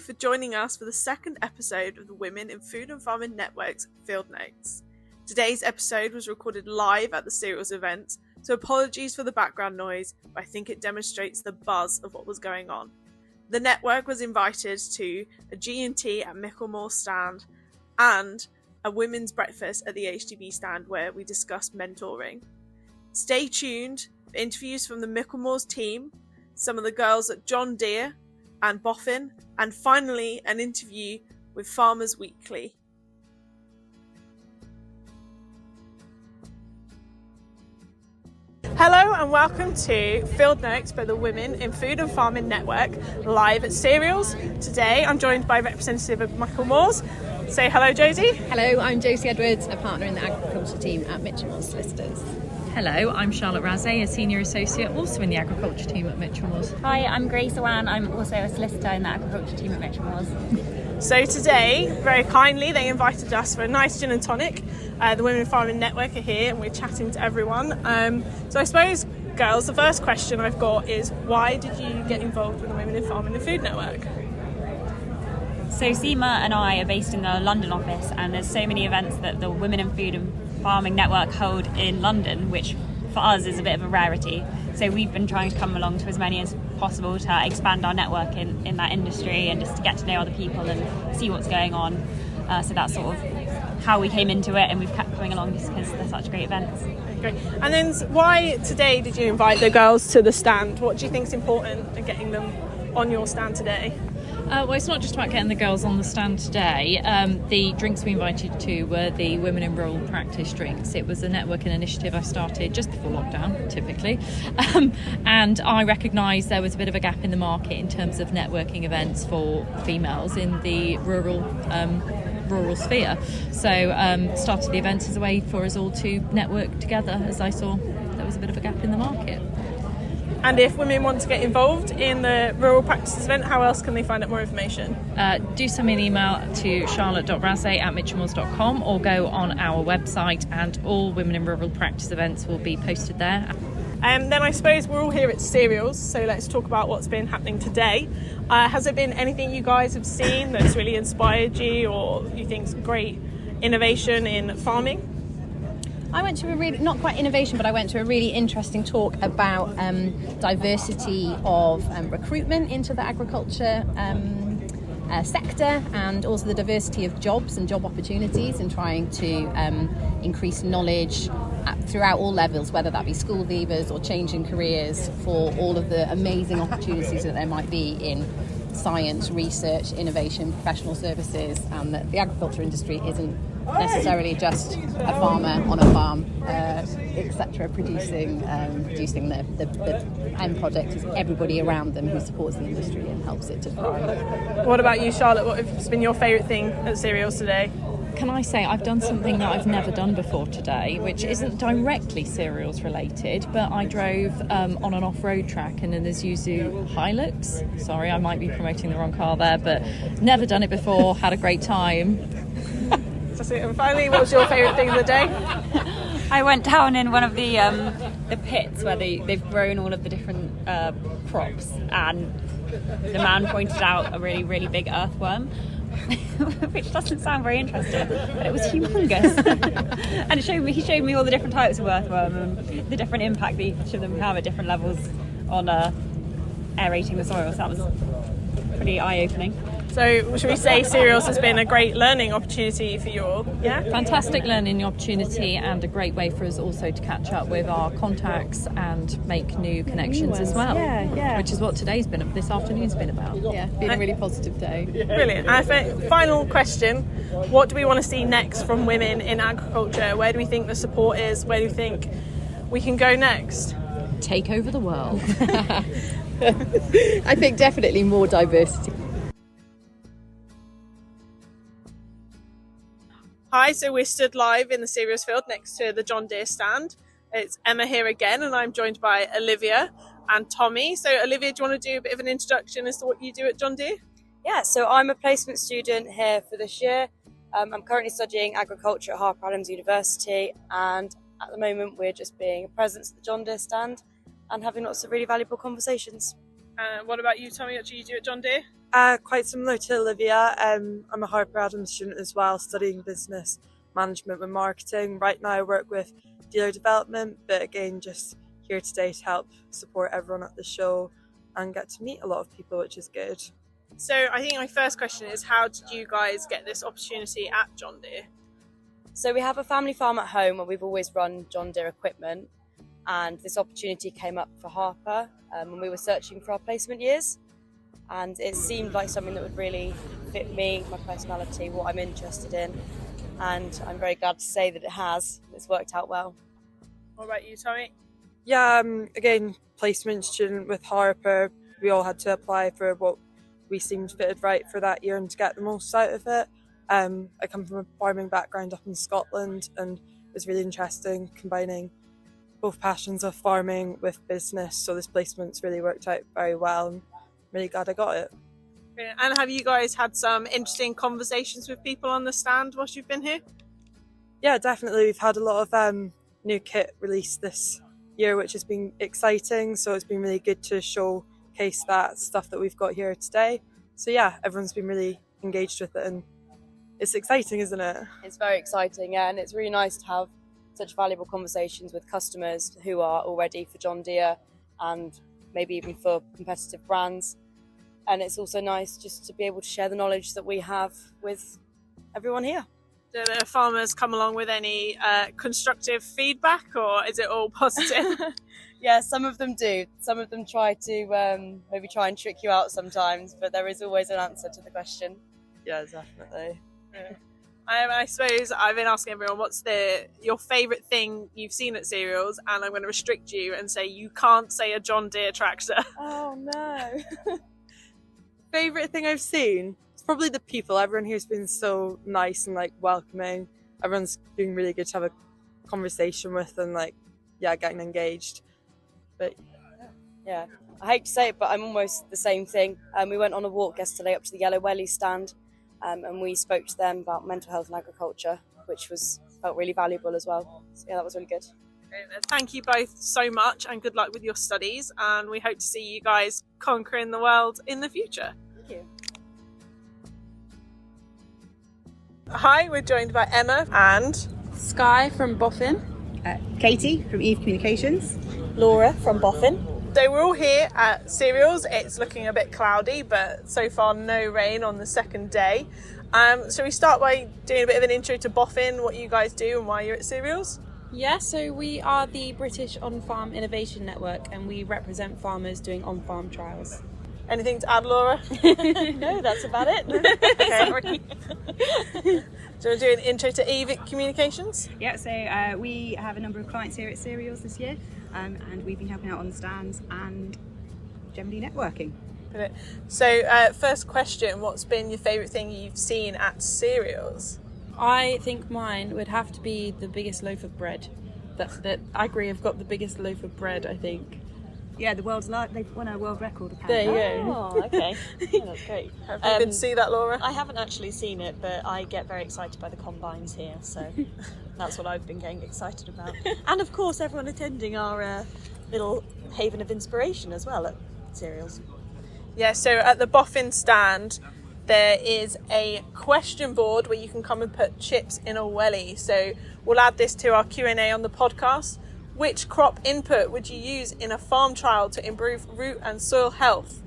for joining us for the second episode of the Women in Food and Farming Network's Field Notes. Today's episode was recorded live at the Cereals event, so apologies for the background noise, but I think it demonstrates the buzz of what was going on. The network was invited to a G&T at Michelmores stand and a women's breakfast at the HDB stand where we discussed mentoring. Stay tuned for interviews from the Michelmores team, some of the girls at John Deere and BOFIN, and finally an interview with Farmers Weekly. Hello and welcome to Field Notes by the Women in Food and Farming Network, live at Cereals. Today I'm joined by a representative of Michelmores. Say hello, Josie. Hello, I'm Josie Edwards, a partner in the agriculture team at Michelmores Solicitors. Hello, I'm Charlotte Razay, a senior associate also in the agriculture team at Michelmores. Hi, I'm Grace Owan. I'm also a solicitor in the agriculture team at Michelmores. So today, very kindly, they invited us for a nice gin and tonic. The Women in Farming Network are here and we're chatting to everyone. So I suppose, girls, the first question I've got is, why did you get involved with the Women in Farming and Food Network? So Seema and I are based in the London office, and there's so many events that the Women in Food and Farming Network hold in London, which for us is a bit of a rarity. So we've been trying to come along to as many as possible to expand our network in that industry and just to get to know other people and see what's going on. So that's sort of how we came into it, and we've kept coming along just because they're such great events. Great. And then why today did you invite the girls to the stand? What do you think is important in getting them on your stand today? Well, it's not just about getting the girls on the stand today. The drinks we invited to were the Women in Rural Practice drinks. It was a networking initiative I started just before lockdown, typically. And I recognised there was a bit of a gap in the market in terms of networking events for females in the rural sphere. So started the events as a way for us all to network together, as I saw there was a bit of a gap in the market. And if women want to get involved in the Rural Practices event, how else can they find out more information? Do send me an email to charlotte.razay@michelmores.com or go on our website, and all Women in Rural Practice events will be posted there. Then I suppose we're all here at Cereals, so let's talk about what's been happening today. Has there been anything you guys have seen that's really inspired you or you think is great innovation in farming? I went to a really, not quite innovation, but I went to a really interesting talk about diversity of recruitment into the agriculture sector, and also the diversity of jobs and job opportunities, and trying to increase knowledge throughout all levels, whether that be school leavers or changing careers, for all of the amazing opportunities that there might be in science, research, innovation, professional services, and that the agriculture industry isn't necessarily just a farmer on a farm, etc., producing the end product is everybody around them who supports the industry and helps it to thrive. What about you, Charlotte? What has been your favourite thing at Cereals today? Can I say I've done something that I've never done before today, which isn't directly cereals related, but I drove on an off-road track in an Isuzu Hilux. Sorry, I might be promoting the wrong car there, but never done it before, had a great time. And finally, what was your favourite thing of the day? I went down in one of the pits where they've grown all of the different crops, and the man pointed out a really, really big earthworm, which doesn't sound very interesting, but it was humongous. And he showed me all the different types of earthworm and the different impact that each of them have at different levels on aerating the soil. So that was pretty eye-opening. So should we say Cereals has been a great learning opportunity for you all? Yeah? Fantastic learning opportunity, and a great way for us also to catch up with our contacts and make new connections as well. Yeah. Which is what this afternoon's been about. Yeah, been a really positive day. Brilliant. And final question, what do we want to see next from women in agriculture? Where do we think the support is? Where do we think we can go next? Take over the world. I think definitely more diversity. Hi, so we're stood live in the Cereals field next to the John Deere stand. It's Emma here again, and I'm joined by Olivia and Tommy. So Olivia, do you want to do a bit of an introduction as to what you do at John Deere? Yeah, so I'm a placement student here for this year. I'm currently studying agriculture at Harper Adams University, and at the moment we're just being a presence at the John Deere stand and having lots of really valuable conversations. What about you, Tommy? What do you do at John Deere? Quite similar to Olivia, I'm a Harper Adams student as well, studying business management with marketing. Right now I work with dealer development, but again just here today to help support everyone at the show and get to meet a lot of people, which is good. So I think my first question is, how did you guys get this opportunity at John Deere? So we have a family farm at home where we've always run John Deere equipment, and this opportunity came up for Harper when we were searching for our placement years, and it seemed like something that would really fit me, my personality, what I'm interested in, and I'm very glad to say that it has. It's worked out well. What about you, Tommy? Yeah, again, placement student with Harper. We all had to apply for what we seemed fitted right for that year and to get the most out of it. I come from a farming background up in Scotland, and it was really interesting combining both passions of farming with business. So this placement's really worked out very well, and I'm really glad I got it. Brilliant. And have you guys had some interesting conversations with people on the stand whilst you've been here? Yeah, definitely. We've had a lot of new kit released this year, which has been exciting. So it's been really good to showcase that stuff that we've got here today. So yeah, everyone's been really engaged with it, and it's exciting, isn't it? It's very exciting, yeah, and it's really nice to have such valuable conversations with customers who are all ready for John Deere and maybe even for competitive brands. And it's also nice just to be able to share the knowledge that we have with everyone here. Do the farmers come along with any constructive feedback, or is it all positive? Yeah, some of them do. Some of them try to maybe try and trick you out sometimes, but there is always an answer to the question. Yeah, definitely. Yeah. I suppose I've been asking everyone, what's your favourite thing you've seen at cereals, and I'm going to restrict you and say you can't say a John Deere tractor. Oh no. Favourite thing I've seen? It's probably the people. Everyone here's been so nice and like welcoming. Everyone's been really good to have a conversation with and getting engaged. But yeah, I hate to say it, but I'm almost the same thing. We went on a walk yesterday up to the Yellow Welly stand, and we spoke to them about mental health and agriculture, which felt really valuable as well. So yeah, that was really good. Thank you both so much, and good luck with your studies, and we hope to see you guys conquering the world in the future. Thank you. Hi, we're joined by Emma and Sky from BOFIN, Katie from Eve Communications, Laura from BOFIN. So we're all here at cereals. It's looking a bit cloudy, but so far no rain on the second day. So we start by doing a bit of an intro to BOFIN, what you guys do and why you're at cereals. Yeah, so we are the British On-Farm Innovation Network, and we represent farmers doing on-farm trials. Anything to add, Laura? No, that's about it. Sorry. Do you want to do an intro to Eve Communications? Yeah, so we have a number of clients here at Cereals this year, and we've been helping out on the stands and generally networking. Brilliant. So first question, what's been your favourite thing you've seen at cereals? I think mine would have to be the biggest loaf of bread. That Agri have got the biggest loaf of bread, I think. Yeah, they've won a world record There apparently. you go. Oh, okay. Yeah, that's great. Have you been to see that, Laura? I haven't actually seen it, but I get very excited by the combines here, so that's what I've been getting excited about. And of course, everyone attending our little haven of inspiration as well at cereals. Yeah, so at the BOFIN stand, there is a question board where you can come and put chips in a welly. So we'll add this to our Q&A on the podcast. Which crop input would you use in a farm trial to improve root and soil health?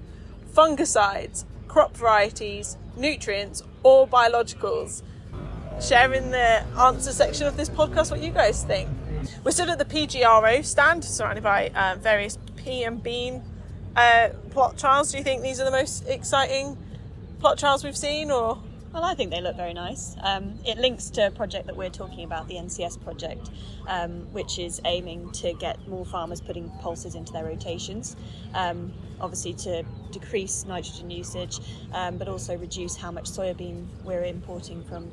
Fungicides, crop varieties, nutrients, or biologicals? Share in the answer section of this podcast what you guys think. We're stood at the PGRO stand, surrounded by various pea and bean plot trials. Do you think these are the most exciting plot trials we've seen, or? Well, I think they look very nice. It links to a project that we're talking about, the NCS project, which is aiming to get more farmers putting pulses into their rotations, obviously to decrease nitrogen usage, but also reduce how much soybean we're importing from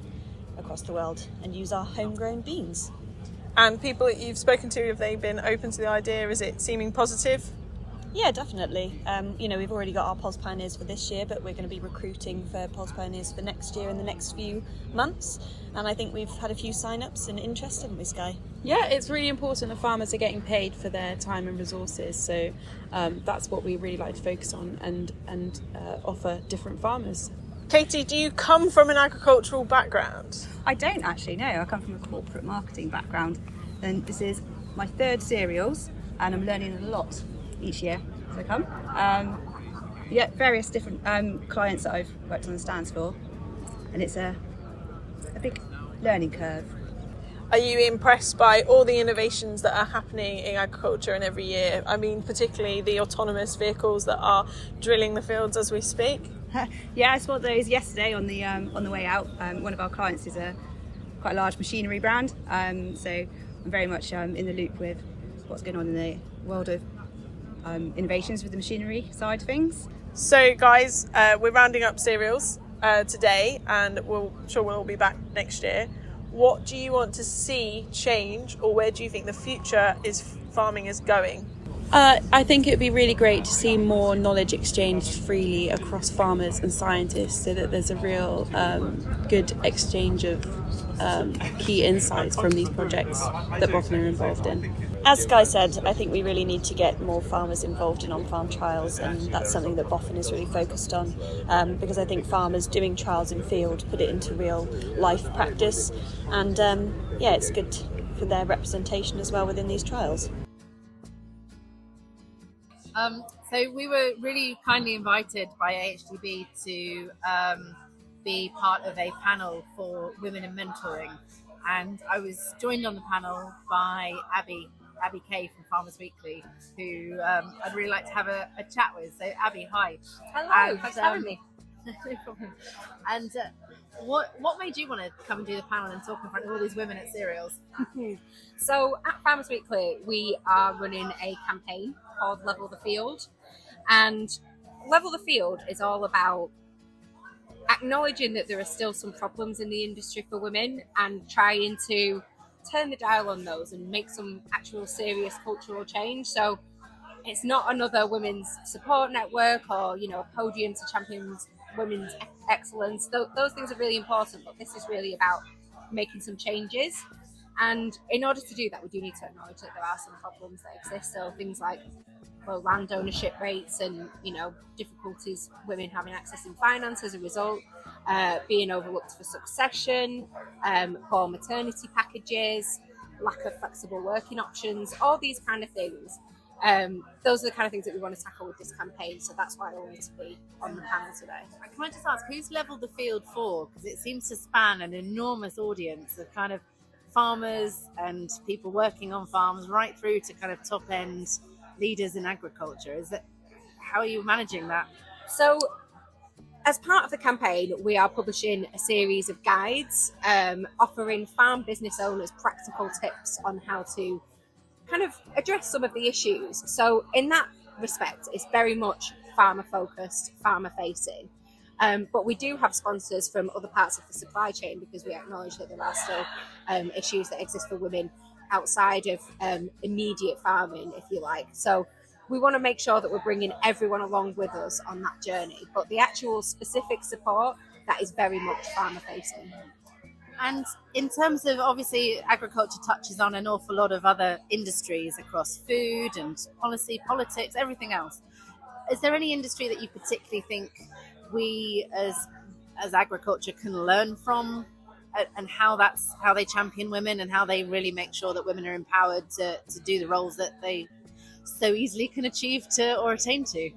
across the world and use our homegrown beans. And people that you've spoken to, have they been open to the idea? Is it seeming positive? Yeah, definitely. We've already got our Pulse Pioneers for this year, but we're going to be recruiting for Pulse Pioneers for next year in the next few months. And I think we've had a few sign-ups and interest, haven't we, Sky? Yeah, it's really important that farmers are getting paid for their time and resources. So that's what we really like to focus on and offer different farmers. Katie, do you come from an agricultural background? I don't actually, no. I come from a corporate marketing background, and this is my third cereals, and I'm learning a lot each year as I come. Various different clients that I've worked on the stands for, and it's a big learning curve. Are you impressed by all the innovations that are happening in agriculture and every year? I mean, particularly the autonomous vehicles that are drilling the fields as we speak? Yeah, I spotted those yesterday on the way out. One of our clients is quite a large machinery brand, so I'm very much in the loop with what's going on in the world of innovations with the machinery side of things. So guys, we're rounding up cereals today, and we'll all be back next year. What do you want to see change, or where do you think the future farming is going? I think it would be really great to see more knowledge exchanged freely across farmers and scientists, so that there's a real good exchange of key insights from these projects that BOFIN are involved in. As Sky said, I think we really need to get more farmers involved in on-farm trials, and that's something that BOFIN is really focused on, because I think farmers doing trials in field put it into real life practice, and it's good for their representation as well within these trials. So we were really kindly invited by AHDB to be part of a panel for women in mentoring, and I was joined on the panel by Abi Kay from Farmers Weekly, who I'd really like to have a chat with. So Abi, hi. Hello, thanks for having me. No problem. And what made you want to come and do the panel and talk in front of all these women at cereals? So at Farmers Weekly, we are running a campaign called Level the Field, and Level the Field is all about acknowledging that there are still some problems in the industry for women and trying to turn the dial on those and make some actual serious cultural change. So it's not another women's support network or, a podium to champion women's excellence. Those things are really important, but this is really about making some changes. And in order to do that, we do need to acknowledge that there are some problems that exist. So things like low land ownership rates and, difficulties women having access in finance as a result, being overlooked for succession, poor maternity packages, lack of flexible working options, all these kind of things. Those are the kind of things that we want to tackle with this campaign. So that's why I wanted to be on the panel today. Can I just ask, who's Leveled the Field for? Because it seems to span an enormous audience of kind of farmers and people working on farms right through to kind of top end leaders in agriculture. How are you managing that? So as part of the campaign, we are publishing a series of guides offering farm business owners practical tips on how to kind of address some of the issues. So in that respect, it's very much farmer focused, farmer facing. But we do have sponsors from other parts of the supply chain, because we acknowledge that there are still issues that exist for women outside of immediate farming, if you like. So we want to make sure that we're bringing everyone along with us on that journey. But the actual specific support, that is very much farmer facing. And in terms of, obviously, agriculture touches on an awful lot of other industries across food and policy, politics, everything else. Is there any industry that you particularly think we as agriculture can learn from, and how they champion women and how they really make sure that women are empowered to do the roles that they so easily can achieve to or attain to?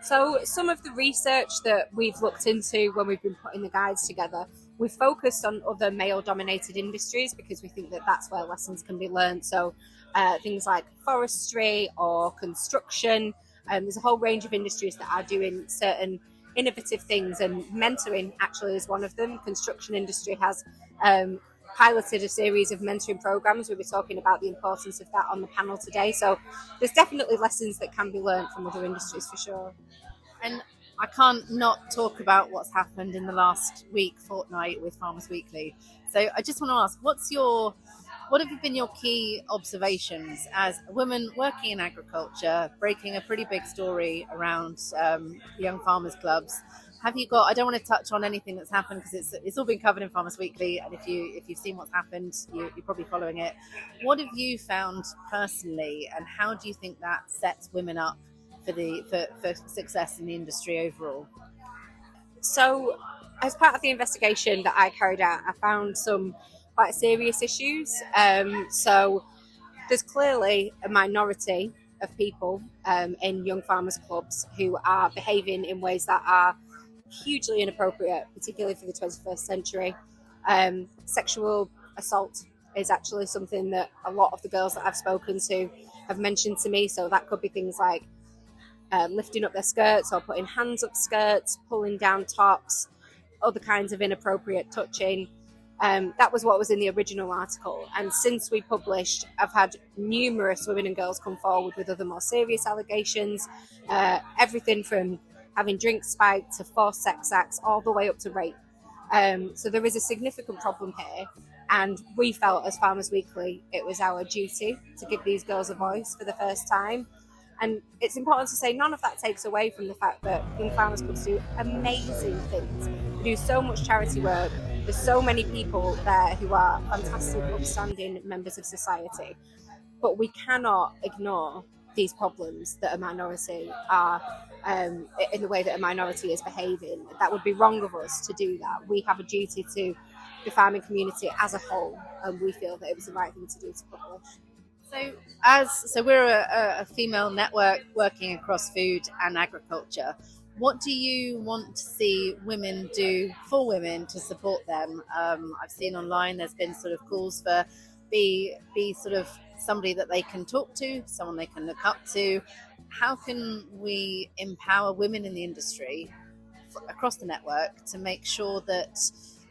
So some of the research that we've looked into when we've been putting the guides together, we've focused on other male-dominated industries because we think that that's where lessons can be learned. So things like forestry or construction. There's a whole range of industries that are doing certain innovative things, and mentoring actually is one of them. Construction industry has piloted a series of mentoring programs. We were talking about the importance of that on the panel today. So there's definitely lessons that can be learned from other industries for sure. And I can't not talk about what's happened in the last fortnight with Farmers Weekly. So I just want to ask, what's your What have been your key observations as a woman working in agriculture, breaking a pretty big story around young farmers clubs? Have you got? I don't want to touch on anything that's happened because it's all been covered in Farmers Weekly, and if you've seen what's happened, you're probably following it. What have you found personally, and how do you think that sets women up for success in the industry overall? So, as part of the investigation that I carried out, I found some quite serious issues. So, there's clearly a minority of people in young farmers clubs who are behaving in ways that are hugely inappropriate, particularly for the 21st century. Sexual assault is actually something that a lot of the girls that I've spoken to have mentioned to me. So that could be things like lifting up their skirts or putting hands up skirts, pulling down tops, other kinds of inappropriate touching. That was what was in the original article. And since we published, I've had numerous women and girls come forward with other more serious allegations, everything from having drinks spiked to forced sex acts all the way up to rape. So there is a significant problem here. And we felt as Farmers Weekly, it was our duty to give these girls a voice for the first time. And it's important to say none of that takes away from the fact that young farmers clubs do amazing things. They do so much charity work. There's so many people there who are fantastic, upstanding members of society. But we cannot ignore these problems that a minority are, in the way that a minority is behaving. That would be wrong of us to do that. We have a duty to the farming community as a whole, and we feel that it was the right thing to do to publish. So we're a female network working across food and agriculture. What do you want to see women do for women to support them? I've seen online there's been sort of calls for be sort of somebody that they can talk to, someone they can look up to. How can we empower women in the industry across the network to make sure that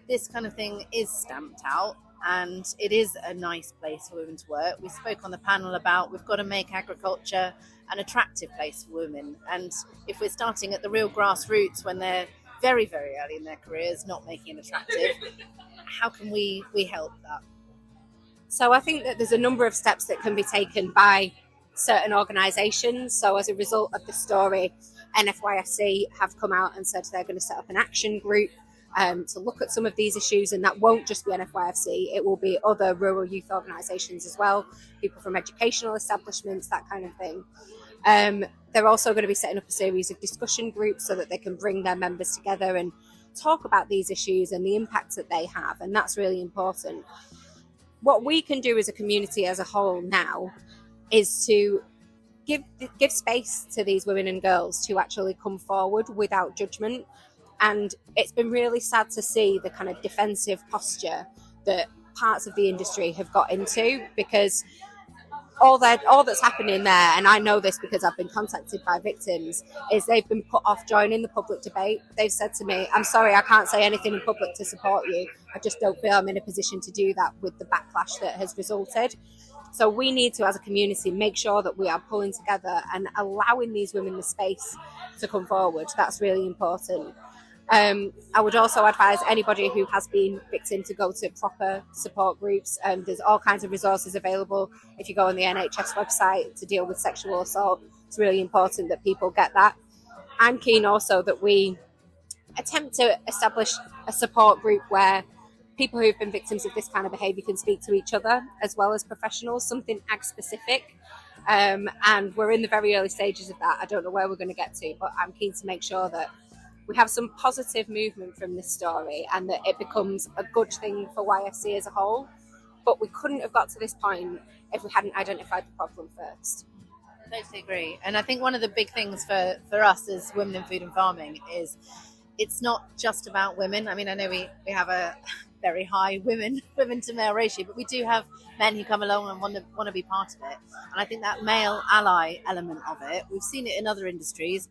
this kind of thing is stamped out and it is a nice place for women to work? We spoke on the panel about we've got to make agriculture an attractive place for women, and if we're starting at the real grassroots when they're very, very early in their careers, not making it attractive, how can we help that? So I think that there's a number of steps that can be taken by certain organisations. So as a result of the story, NFYFC have come out and said they're going to set up an action group to look at some of these issues, and that won't just be NFYFC, it will be other rural youth organisations as well, people from educational establishments, that kind of thing. They're also going to be setting up a series of discussion groups so that they can bring their members together and talk about these issues and the impacts that they have, and that's really important. What we can do as a community as a whole now is to give space to these women and girls to actually come forward without judgment. And it's been really sad to see the kind of defensive posture that parts of the industry have got into, because all that's happening there, and I know this because I've been contacted by victims, is they've been put off joining the public debate. They've said to me, I'm sorry, I can't say anything in public to support you. I just don't feel I'm in a position to do that with the backlash that has resulted. So we need to, as a community, make sure that we are pulling together and allowing these women the space to come forward. That's really important. I would also advise anybody who has been victim to go to proper support groups. There's all kinds of resources available. If you go on the NHS website to deal with sexual assault, it's really important that people get that. I'm keen also that we attempt to establish a support group where people who've been victims of this kind of behaviour can speak to each other as well as professionals, something ag specific. And we're in the very early stages of that. I don't know where we're going to get to, but I'm keen to make sure that we have some positive movement from this story and that it becomes a good thing for YFC as a whole. But we couldn't have got to this point if we hadn't identified the problem first. I totally agree. And I think one of the big things for us as women in food and farming is it's not just about women. I mean, I know we have a very high women to male ratio, but we do have men who come along and want to be part of it. And I think that male ally element of it, we've seen it in other industries.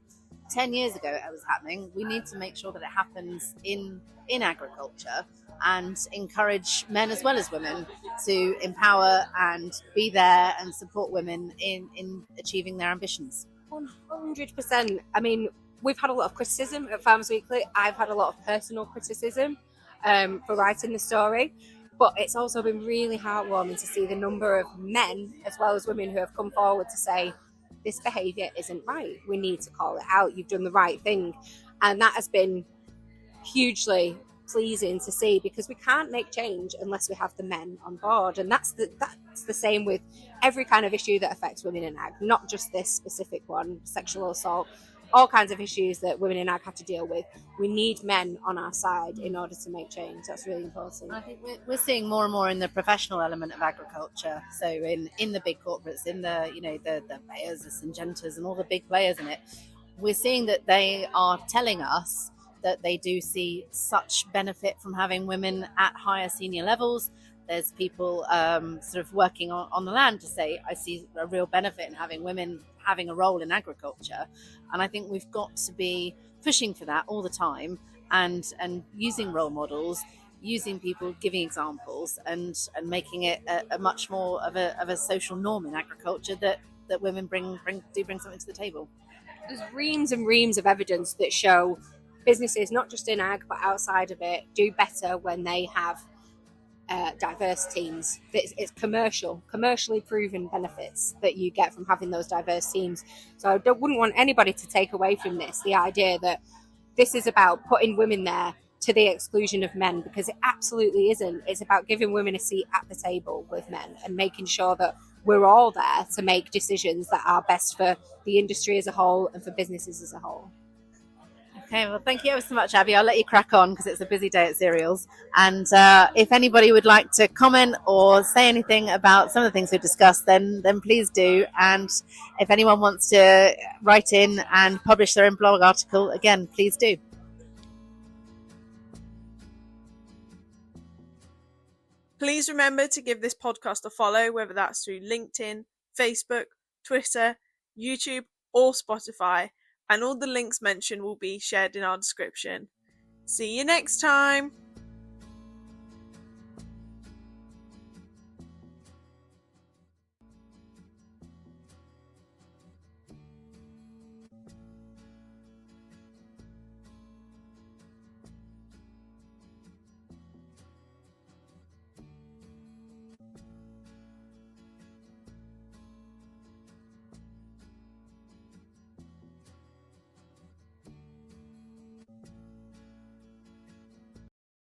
10 years ago it was happening. We need to make sure that it happens in agriculture and encourage men as well as women to empower and be there and support women in achieving their ambitions. 100%. I mean, we've had a lot of criticism at Farmers Weekly. I've had a lot of personal criticism for writing the story. But it's also been really heartwarming to see the number of men as well as women who have come forward to say, this behaviour isn't right. We need to call it out. You've done the right thing. And that has been hugely pleasing to see, because we can't make change unless we have the men on board. And that's the same with every kind of issue that affects women in ag, not just this specific one, sexual assault, all kinds of issues that women in ag have to deal with. We need men on our side in order to make change. That's really important. I think we're seeing more and more in the professional element of agriculture. So in the big corporates, in the the Bayers, the Syngentas, and all the big players in it, we're seeing that they are telling us that they do see such benefit from having women at higher senior levels. There's people sort of working on the land to say, I see a real benefit in having women having a role in agriculture. And I think we've got to be pushing for that all the time, and using role models, using people, giving examples, and making it a much more of a social norm in agriculture that women bring something to the table. There's reams and reams of evidence that show businesses, not just in ag but outside of it, do better when they have diverse teams. It's commercially proven benefits that you get from having those diverse teams. So I wouldn't want anybody to take away from this the idea that this is about putting women there to the exclusion of men, because it absolutely isn't. It's about giving women a seat at the table with men and making sure that we're all there to make decisions that are best for the industry as a whole and for businesses as a whole. Okay, well, thank you ever so much, Abby. I'll let you crack on because it's a busy day at Cereals. And if anybody would like to comment or say anything about some of the things we've discussed, then please do. And if anyone wants to write in and publish their own blog article, again, please do. Please remember to give this podcast a follow, whether that's through LinkedIn, Facebook, Twitter, YouTube, or Spotify. And all the links mentioned will be shared in our description. See you next time!